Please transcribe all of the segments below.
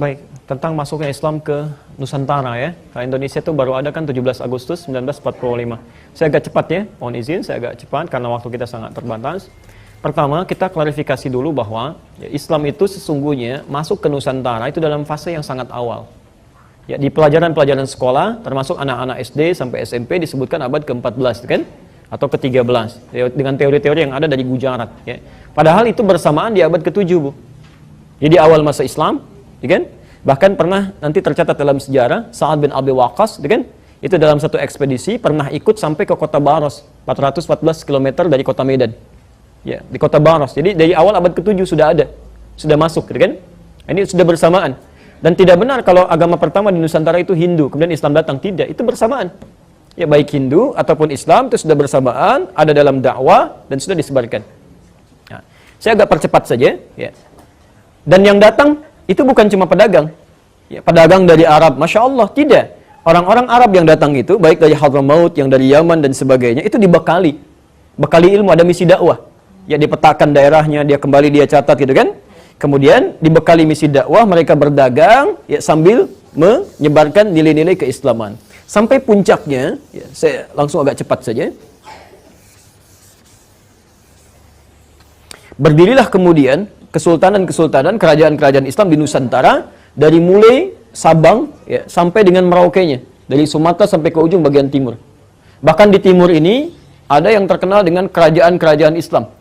Baik, tentang masuknya Islam ke Nusantara ya. Karena Indonesia itu baru ada kan 17 Agustus 1945. Saya agak cepat ya, mohon izin saya agak cepat karena waktu kita sangat terbatas. Pertama, kita klarifikasi dulu bahwa ya, Islam itu sesungguhnya masuk ke Nusantara itu dalam fase yang sangat awal. Ya, di pelajaran-pelajaran sekolah, termasuk anak-anak SD sampai SMP disebutkan abad ke-14 kan? Atau ke-13 ya, dengan teori-teori yang ada dari Gujarat ya. Padahal itu bersamaan di abad ke-7, Bu. Jadi awal masa Islam, ya kan? Bahkan pernah nanti tercatat dalam sejarah Sa'ad bin Abi Waqqas, ya kan? Itu dalam satu ekspedisi pernah ikut sampai ke kota Baros, 414 km dari kota Medan. Ya, di kota Baros. Jadi dari awal abad ke-7 sudah ada, sudah masuk, ya kan? Ini sudah bersamaan. Dan tidak benar kalau agama pertama di Nusantara itu Hindu, kemudian Islam datang, tidak, itu bersamaan. Ya, baik Hindu ataupun Islam itu sudah bersamaan, ada dalam dakwah dan sudah disebarkan. Nah, saya agak percepat saja, ya. Dan yang datang itu bukan cuma pedagang, ya, pedagang dari Arab, Masya Allah, tidak. Orang-orang Arab yang datang itu, baik dari Hadramaut, yang dari Yaman dan sebagainya, itu dibekali ilmu, ada misi dakwah. Ya, dipetakan daerahnya, dia kembali dia catat gitu kan. Kemudian dibekali misi dakwah, mereka berdagang ya, sambil menyebarkan nilai-nilai keislaman. Sampai puncaknya, ya, saya langsung agak cepat saja. Berdirilah kemudian kesultanan-kesultanan, kerajaan-kerajaan Islam di Nusantara dari mulai Sabang ya, sampai dengan Merauke-nya, dari Sumatera sampai ke ujung bagian timur. Bahkan di timur ini ada yang terkenal dengan kerajaan-kerajaan Islam.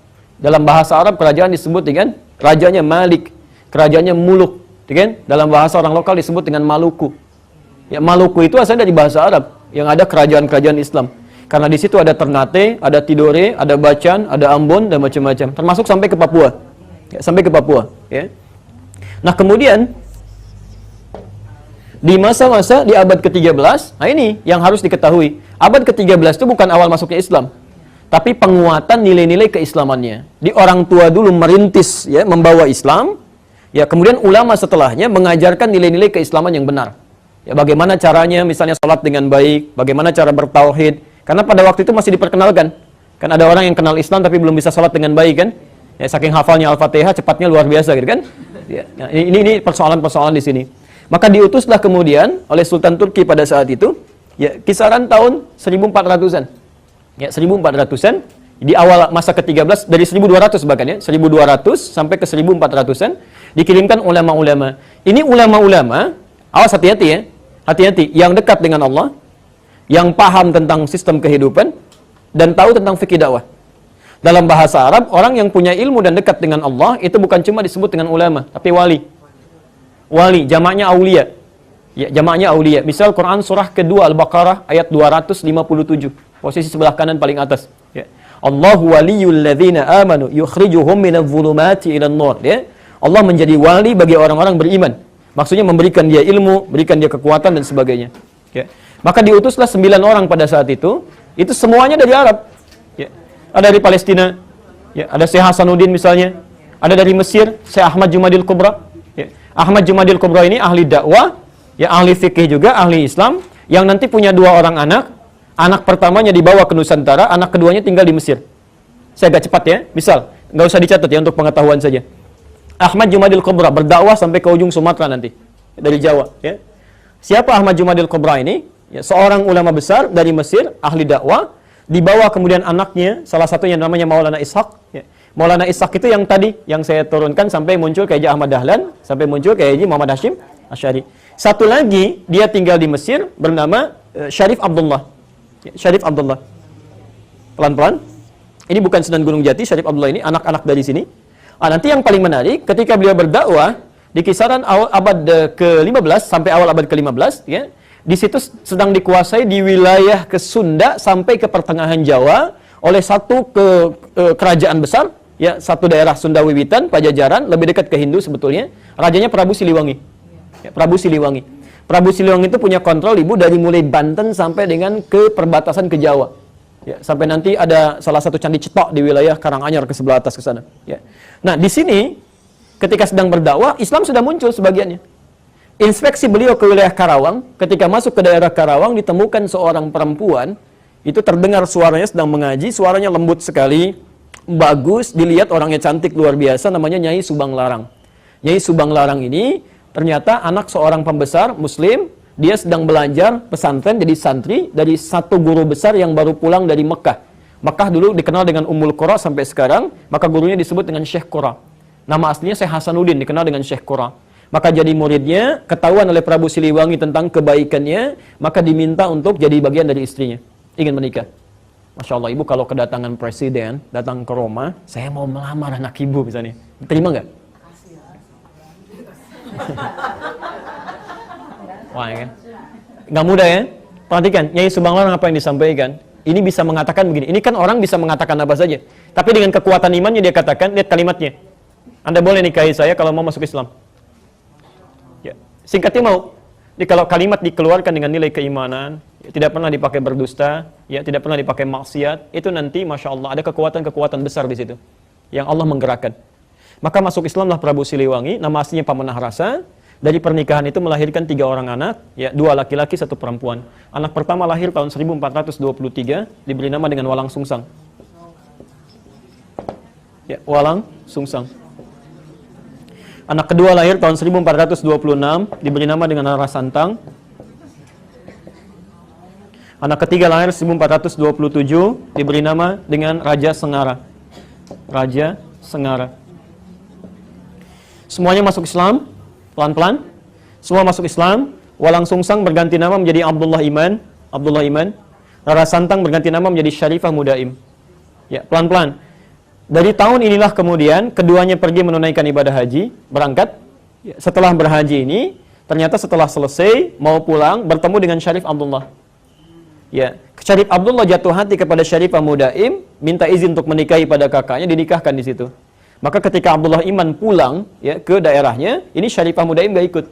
Dalam bahasa Arab kerajaan disebut dengan rajanya Malik, kerajaannya Muluk, kan? Dalam bahasa orang lokal disebut dengan Maluku. Ya, Maluku itu asalnya dari bahasa Arab yang ada kerajaan-kerajaan Islam. Karena di situ ada Ternate, ada Tidore, ada Bacan, ada Ambon dan macam-macam, termasuk sampai ke Papua. Ya, sampai ke Papua, ya. Nah, kemudian di masa-masa di abad ke-13, nah ini yang harus diketahui. Abad ke-13 itu bukan awal masuknya Islam, tapi penguatan nilai-nilai keislamannya. Di orang tua dulu merintis ya, membawa Islam, ya, kemudian ulama setelahnya mengajarkan nilai-nilai keislaman yang benar. Ya, bagaimana caranya misalnya salat dengan baik, bagaimana cara bertauhid. Karena pada waktu itu masih diperkenalkan. Kan ada orang yang kenal Islam tapi belum bisa salat dengan baik kan? Ya, saking hafalnya Al-Fatihah, cepatnya luar biasa gitu kan? Ya, ini persoalan-persoalan di sini. Maka diutuslah kemudian oleh Sultan Turki pada saat itu, ya, kisaran tahun 1400-an. Ya, 1400-an, di awal masa ke-13, dari 1200 bahkan ya, 1200 sampai ke 1400-an, dikirimkan ulama-ulama. Ini ulama-ulama, awas hati-hati ya, hati-hati, yang dekat dengan Allah, yang paham tentang sistem kehidupan, dan tahu tentang fikih dakwah. Dalam bahasa Arab, orang yang punya ilmu dan dekat dengan Allah, itu bukan cuma disebut dengan ulama, tapi wali. Wali, jamaknya aulia. Ya, jamaknya aulia. Misal Quran surah kedua Al-Baqarah ayat 257. Posisi sebelah kanan paling atas. Ya. Allahu waliyul ladzina amanu yukhrijuhum minadh dhulumati ilan nur. Ya. Allah menjadi wali bagi orang-orang beriman. Maksudnya memberikan dia ilmu, berikan dia kekuatan dan sebagainya. Ya. Maka diutuslah 9 orang pada saat itu semuanya dari Arab. Ya. Ada dari Palestina, ya, ada Syekh Hasanuddin misalnya, ada dari Mesir, Syekh Ahmad Jumadil Kubra. Ya. Ahmad Jumadil Kubra ini ahli dakwah, ya, ahli fikih juga, ahli Islam, yang nanti punya 2 orang anak. Anak pertamanya dibawa ke Nusantara, anak keduanya tinggal di Mesir. Saya agak cepat ya, misal, nggak usah dicatat ya untuk pengetahuan saja. Ahmad Jumadil Kubra berdakwah sampai ke ujung Sumatera nanti, dari Jawa. Ya. Siapa Ahmad Jumadil Kubra ini? Ya, seorang ulama besar dari Mesir, ahli dakwah. Dibawa kemudian anaknya, salah satunya namanya Maulana Ishaq. Ya. Maulana Ishaq itu yang tadi, yang saya turunkan sampai muncul Kiai Ahmad Dahlan, sampai muncul Kiai Muhammad Hashim Asy'ari. Satu lagi, dia tinggal di Mesir, bernama Syarif Abdullah. Ya, Syarif Abdullah. Pelan-pelan. Ini bukan Sunan Gunung Jati, Syarif Abdullah ini, anak-anak dari sini. Nanti yang paling menarik, ketika beliau berdakwah, di kisaran awal abad ke-15 sampai awal abad ke-15, ya, di situ sedang dikuasai di wilayah ke Sunda sampai ke pertengahan Jawa oleh satu kerajaan besar, ya, satu daerah Sunda Wiwitan, Pajajaran, lebih dekat ke Hindu sebetulnya. Rajanya Prabu Siliwangi. Ya, Prabu Siliwangi. Prabu Siliwangi itu punya kontrol Ibu dari mulai Banten sampai dengan ke perbatasan ke Jawa. Ya, sampai nanti ada salah satu candi cetok di wilayah Karanganyar ke sebelah atas ke sana. Ya. Nah, di sini ketika sedang berdakwah, Islam sudah muncul sebagiannya. Inspeksi beliau ke wilayah Karawang, ketika masuk ke daerah Karawang ditemukan seorang perempuan, itu terdengar suaranya sedang mengaji, suaranya lembut sekali, bagus, dilihat orangnya cantik luar biasa, namanya Nyai Subang Larang. Nyai Subang Larang ini Ternyata anak seorang pembesar Muslim, dia sedang belajar pesantren jadi santri dari satu guru besar yang baru pulang dari Mekah. Mekah dulu dikenal dengan Ummul Qura sampai sekarang, maka gurunya disebut dengan Syekh Qura. Nama aslinya Syekh Hasanuddin, dikenal dengan Syekh Qura. Maka jadi muridnya, ketahuan oleh Prabu Siliwangi tentang kebaikannya, maka diminta untuk jadi bagian dari istrinya, ingin menikah. Masya Allah, ibu kalau kedatangan presiden, datang ke Roma, saya mau melamar anak ibu misalnya, terima nggak? Wah, ya kan? Nggak mudah ya? Perhatikan, Nyai Subang Larang apa yang disampaikan. Ini bisa mengatakan begini, ini kan orang bisa mengatakan apa saja. Tapi dengan kekuatan imannya dia katakan, lihat kalimatnya. Anda boleh nikahi saya kalau mau masuk Islam. Ya. Singkatnya mau. Jadi kalau kalimat dikeluarkan dengan nilai keimanan, ya, tidak pernah dipakai berdusta, ya, tidak pernah dipakai maksiat, itu nanti Masya Allah ada kekuatan-kekuatan besar di situ. Yang Allah menggerakkan. Maka masuk Islamlah Prabu Siliwangi, nama aslinya Pamanah Rasa. Dari pernikahan itu melahirkan 3 orang anak, ya, 2 laki-laki, 1 perempuan. Anak pertama lahir tahun 1423, diberi nama dengan Walang Sungsang. Ya, Walang Sungsang. Anak kedua lahir tahun 1426, diberi nama dengan Rara Santang. Anak ketiga lahir 1427, diberi nama dengan Raja Sengara. Raja Sengara. Semuanya masuk Islam, pelan-pelan. Semua masuk Islam. Walang Sungsang berganti nama menjadi Abdullah Iman. Abdullah Iman. Rara Santang berganti nama menjadi Syarifah Mudaim. Ya, pelan-pelan. Dari tahun inilah kemudian keduanya pergi menunaikan ibadah haji, berangkat. Ya, setelah berhaji ini, ternyata setelah selesai mau pulang bertemu dengan Syarif Abdullah. Ya, Syarif Abdullah jatuh hati kepada Syarifah Mudaim, minta izin untuk menikahi pada kakaknya, dinikahkan di situ. Maka ketika Abdullah Iman pulang ya ke daerahnya, ini Syarifah Mudaim gak ikut.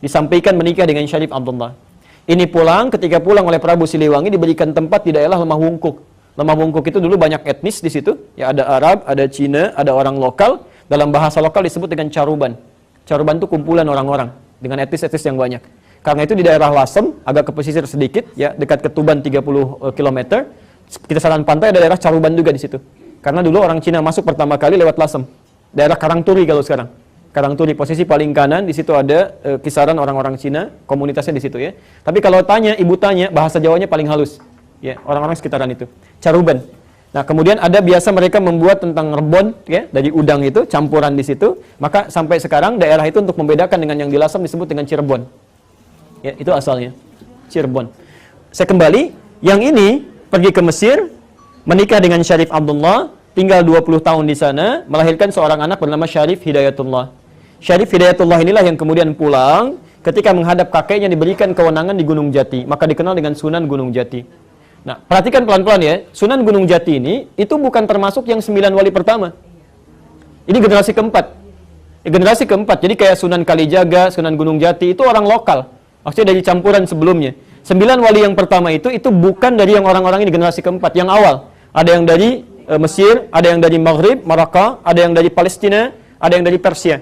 Disampaikan menikah dengan Syarif Abdullah. Ini pulang, ketika pulang oleh Prabu Siliwangi diberikan tempat di daerah Lemah Wungkuk. Lemah Wungkuk itu dulu banyak etnis di situ, ya ada Arab, ada Cina, ada orang lokal. Dalam bahasa lokal disebut dengan Caruban. Caruban itu kumpulan orang-orang dengan etnis-etnis yang banyak. Karena itu di daerah Lasem, agak ke pesisir sedikit, ya dekat ke Tuban 30 km. Kisaran pantai ada daerah Caruban juga di situ. Karena dulu orang Cina masuk pertama kali lewat Lasem. Daerah Karangturi kalau sekarang. Karangturi posisi paling kanan, di situ ada kisaran orang-orang Cina, komunitasnya di situ ya. Tapi kalau tanya, ibu tanya, bahasa Jawanya paling halus. Ya, orang-orang sekitaran itu. Caruban. Nah, kemudian ada biasa mereka membuat tentang rebon ya, dari udang itu, campuran di situ. Maka sampai sekarang daerah itu untuk membedakan dengan yang di Lasem disebut dengan Cirebon. Ya, itu asalnya. Cirebon. Saya kembali, yang ini pergi ke Mesir, menikah dengan Syarif Abdullah, tinggal 20 tahun di sana, melahirkan seorang anak bernama Syarif Hidayatullah. Syarif Hidayatullah inilah yang kemudian pulang, ketika menghadap kakeknya diberikan kewenangan di Gunung Jati, maka dikenal dengan Sunan Gunung Jati. Nah, perhatikan pelan-pelan ya, Sunan Gunung Jati ini, itu bukan termasuk yang 9 wali pertama. Ini generasi keempat. Generasi keempat, jadi kayak Sunan Kalijaga, Sunan Gunung Jati, itu orang lokal. Maksudnya dari campuran sebelumnya. 9 wali yang pertama itu bukan dari yang orang-orang ini generasi keempat, yang awal. Ada yang dari Mesir, ada yang dari Maghrib, Maroko, ada yang dari Palestina, ada yang dari Persia.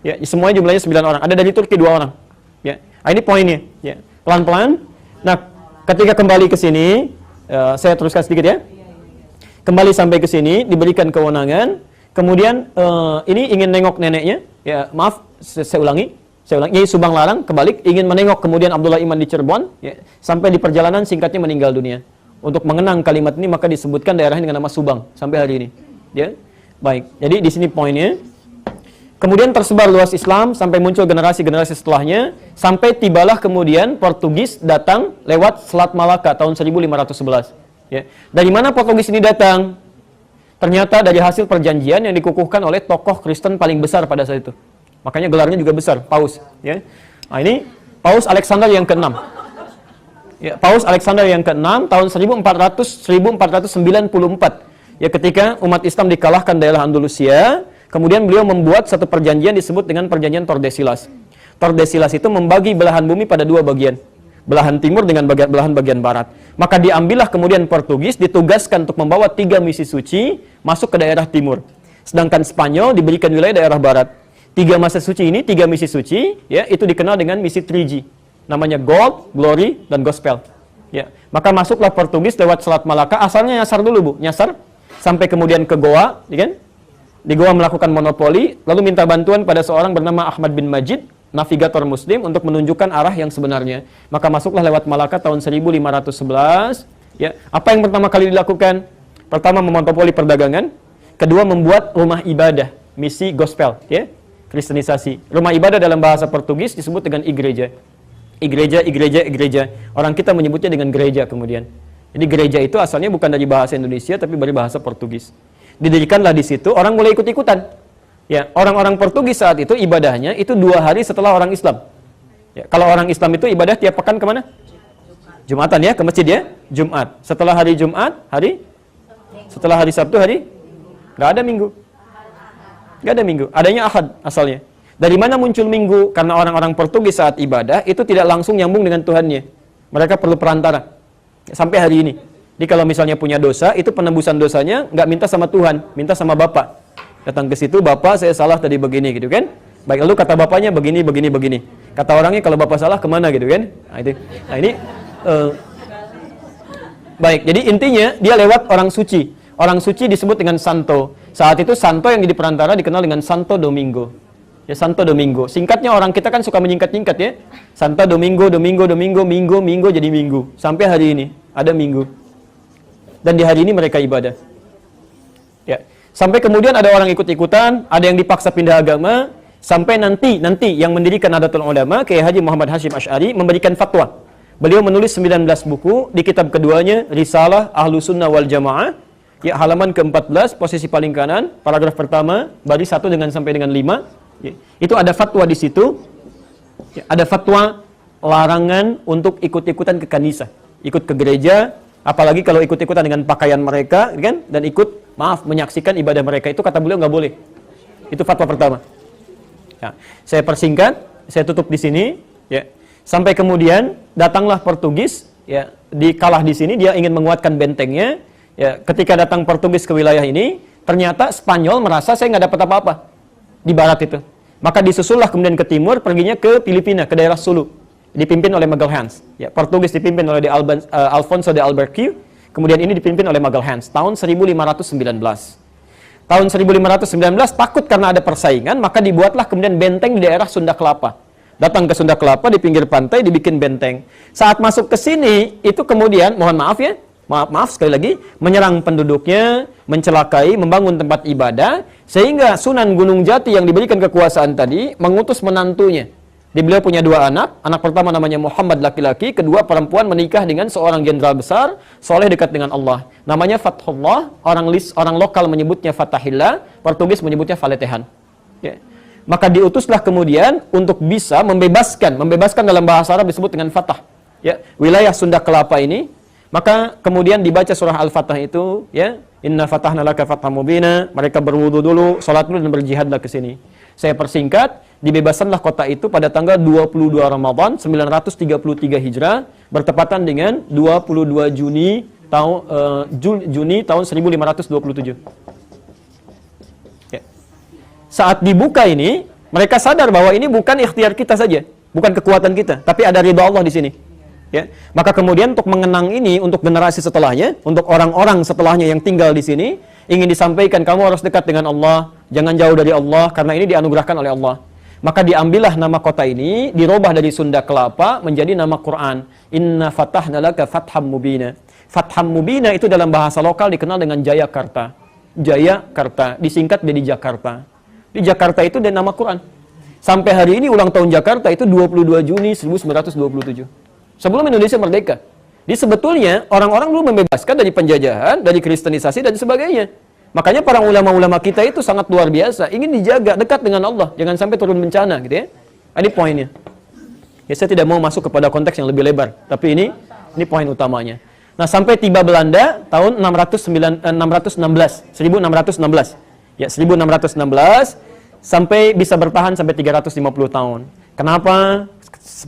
Ya, semuanya jumlahnya 9 orang. Ada dari Turki 2 orang. Ya, nah, ini poinnya. Ya, pelan-pelan. Nah, ketika kembali ke sini, saya teruskan sedikit ya. Kembali sampai ke sini, diberikan kewenangan. Kemudian ini ingin nengok neneknya. Ya, maaf, saya ulangi. Nyai Subang Larang kebalik ingin menengok kemudian Abdullah Iman di Cirebon. Ya, sampai di perjalanan singkatnya meninggal dunia. Untuk mengenang kalimat ini maka disebutkan daerahnya dengan nama Subang sampai hari ini. Ya, baik. Jadi di sini poinnya. Kemudian tersebar luas Islam sampai muncul generasi-generasi setelahnya, sampai tibalah kemudian Portugis datang lewat Selat Malaka tahun 1511. Ya. Dari mana Portugis ini datang? Ternyata dari hasil perjanjian yang dikukuhkan oleh tokoh Kristen paling besar pada saat itu. Makanya gelarnya juga besar, Paus. Ya. Nah, ini Paus Alexander yang ke-6. Ya, Paus Alexander yang ke-6 tahun 1494. Ya, ketika umat Islam dikalahkan daerah Andalusia. Kemudian beliau membuat satu perjanjian disebut dengan perjanjian Tordesillas. Tordesillas itu membagi belahan bumi pada 2 bagian. Belahan timur dengan belahan bagian barat. Maka diambillah kemudian Portugis ditugaskan untuk membawa 3 misi suci masuk ke daerah timur. Sedangkan Spanyol diberikan wilayah daerah barat. 3 masa suci ini, 3 misi suci, ya, itu dikenal dengan misi 3G. Namanya Gold, Glory, dan Gospel. Ya. Maka masuklah Portugis lewat Selat Malaka. Asalnya nyasar dulu, Bu. Nyasar sampai kemudian ke Goa, ya kan? Di Goa melakukan monopoli, lalu minta bantuan pada seorang bernama Ahmad bin Majid, navigator muslim untuk menunjukkan arah yang sebenarnya. Maka masuklah lewat Malaka tahun 1511. Ya, apa yang pertama kali dilakukan? Pertama, memonopoli perdagangan. Kedua, membuat rumah ibadah, misi gospel, ya, kristenisasi. Rumah ibadah dalam bahasa Portugis disebut dengan igreja. Igreja. Orang kita menyebutnya dengan gereja kemudian. Jadi gereja itu asalnya bukan dari bahasa Indonesia tapi dari bahasa Portugis. Didirikanlah di situ, orang mulai ikut-ikutan. Ya, orang-orang Portugis saat itu ibadahnya itu 2 hari setelah orang Islam. Ya, kalau orang Islam itu ibadah tiap pekan kemana? Jumatan ya, ke masjid ya, Jumat. Setelah hari Jumat, setelah hari Sabtu nggak ada minggu. Adanya Ahad asalnya. Dari mana muncul minggu? Karena orang-orang Portugis saat ibadah itu tidak langsung nyambung dengan Tuhannya. Mereka perlu perantara. Sampai hari ini. Jadi kalau misalnya punya dosa, itu penebusan dosanya nggak minta sama Tuhan, minta sama Bapak. Datang ke situ, Bapak saya salah tadi begini gitu kan. Baik, lalu kata bapaknya begini. Kata orangnya kalau Bapak salah kemana gitu kan. Nah ini baik, jadi intinya dia lewat orang suci. Orang suci disebut dengan santo. Saat itu santo yang jadi perantara dikenal dengan Santo Domingo. Ya, Santo Domingo. Singkatnya orang kita kan suka menyingkat-nyingkat ya. Santo Domingo, minggu jadi minggu. Sampai hari ini ada minggu. Dan di hari ini mereka ibadah. Ya. Sampai kemudian ada orang ikut-ikutan, ada yang dipaksa pindah agama, sampai nanti yang mendirikan Nahdlatul Ulama, Kiai Haji Muhammad Hasyim Asy'ari memberikan fatwa. Beliau menulis 19 buku, di kitab keduanya Risalah Ahlussunnah wal Jamaah. Ya, halaman ke-14, posisi paling kanan, paragraf pertama, baris 1 sampai dengan 5. Ya, itu ada fatwa di situ. Ya, ada fatwa larangan untuk ikut-ikutan ke kanisa, ikut ke gereja, apalagi kalau ikut-ikutan dengan pakaian mereka, kan? Dan menyaksikan ibadah mereka, itu kata beliau nggak boleh. Itu fatwa pertama. Ya, saya persingkat, saya tutup di sini. Ya, sampai kemudian datanglah Portugis. Ya, dikalah di sini, dia ingin menguatkan bentengnya. Ya, ketika datang Portugis ke wilayah ini, ternyata Spanyol merasa saya nggak dapat apa-apa di barat itu. Maka disusullah kemudian ke timur, perginya ke Filipina, ke daerah Sulu, dipimpin oleh Magalhães. Ya, Portugis dipimpin oleh Alfonso de Albuquerque, kemudian ini dipimpin oleh Magalhães tahun 1519. Tahun 1519 takut karena ada persaingan, maka dibuatlah kemudian benteng di daerah Sunda Kelapa. Datang ke Sunda Kelapa di pinggir pantai dibikin benteng. Saat masuk ke sini itu kemudian mohon maaf ya, maaf sekali lagi, menyerang penduduknya, mencelakai, membangun tempat ibadah, sehingga Sunan Gunung Jati yang diberikan kekuasaan tadi mengutus menantunya. Beliau punya 2 anak. Anak pertama namanya Muhammad laki-laki, kedua perempuan, menikah dengan seorang jenderal besar, soleh dekat dengan Allah. Namanya Fathullah, orang lokal menyebutnya Fatahillah, Portugis menyebutnya Faletehan. Ya. Maka diutuslah kemudian untuk bisa membebaskan dalam bahasa Arab disebut dengan Fatah. Ya, wilayah Sunda Kelapa ini. Maka kemudian dibaca surah Al-Fatah itu, ya, Inna fatahna laka fatham mubina. Mereka berwudu dulu, salat dulu dan berjihadlah ke sini. Saya persingkat, dibebasanlah kota itu pada tanggal 22 Ramadan 933 Hijrah, bertepatan dengan 22 Juni tahun 1527. Ya. Saat dibuka ini, mereka sadar bahwa ini bukan ikhtiar kita saja, bukan kekuatan kita, tapi ada ridha Allah di sini. Ya, maka kemudian untuk mengenang ini, untuk generasi setelahnya, untuk orang-orang setelahnya yang tinggal di sini, ingin disampaikan kamu harus dekat dengan Allah, jangan jauh dari Allah, karena ini dianugerahkan oleh Allah. Maka diambillah nama kota ini, dirubah dari Sunda Kelapa menjadi nama Quran. Inna fatahna laka fatham mubina. Fatham mubina itu dalam bahasa lokal dikenal dengan Jayakarta. Jayakarta, disingkat jadi Jakarta. Di Jakarta itu ada nama Quran. Sampai hari ini ulang tahun Jakarta itu 22 Juni 1927. Sebelum Indonesia merdeka. Jadi sebetulnya orang-orang dulu membebaskan dari penjajahan, dari kristenisasi dan sebagainya. Makanya para ulama-ulama kita itu sangat luar biasa, ingin dijaga dekat dengan Allah, jangan sampai turun bencana gitu ya. Ini poinnya. Ya, saya tidak mau masuk kepada konteks yang lebih lebar, tapi ini poin utamanya. Nah, sampai tiba Belanda tahun 1616. Ya, 1616 sampai bisa bertahan sampai 350 tahun. Kenapa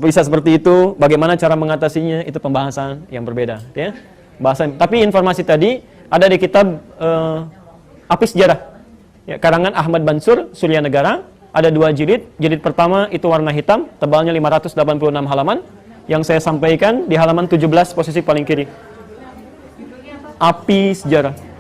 bisa seperti itu? Bagaimana cara mengatasinya? Itu pembahasan yang berbeda, ya. Bahasan. Tapi informasi tadi ada di kitab Api Sejarah. Ya, karangan Ahmad Bansur, Surya Negara. Ada 2 jilid. Jilid pertama itu warna hitam, tebalnya 586 halaman. Yang saya sampaikan di halaman 17 posisi paling kiri. Api Sejarah.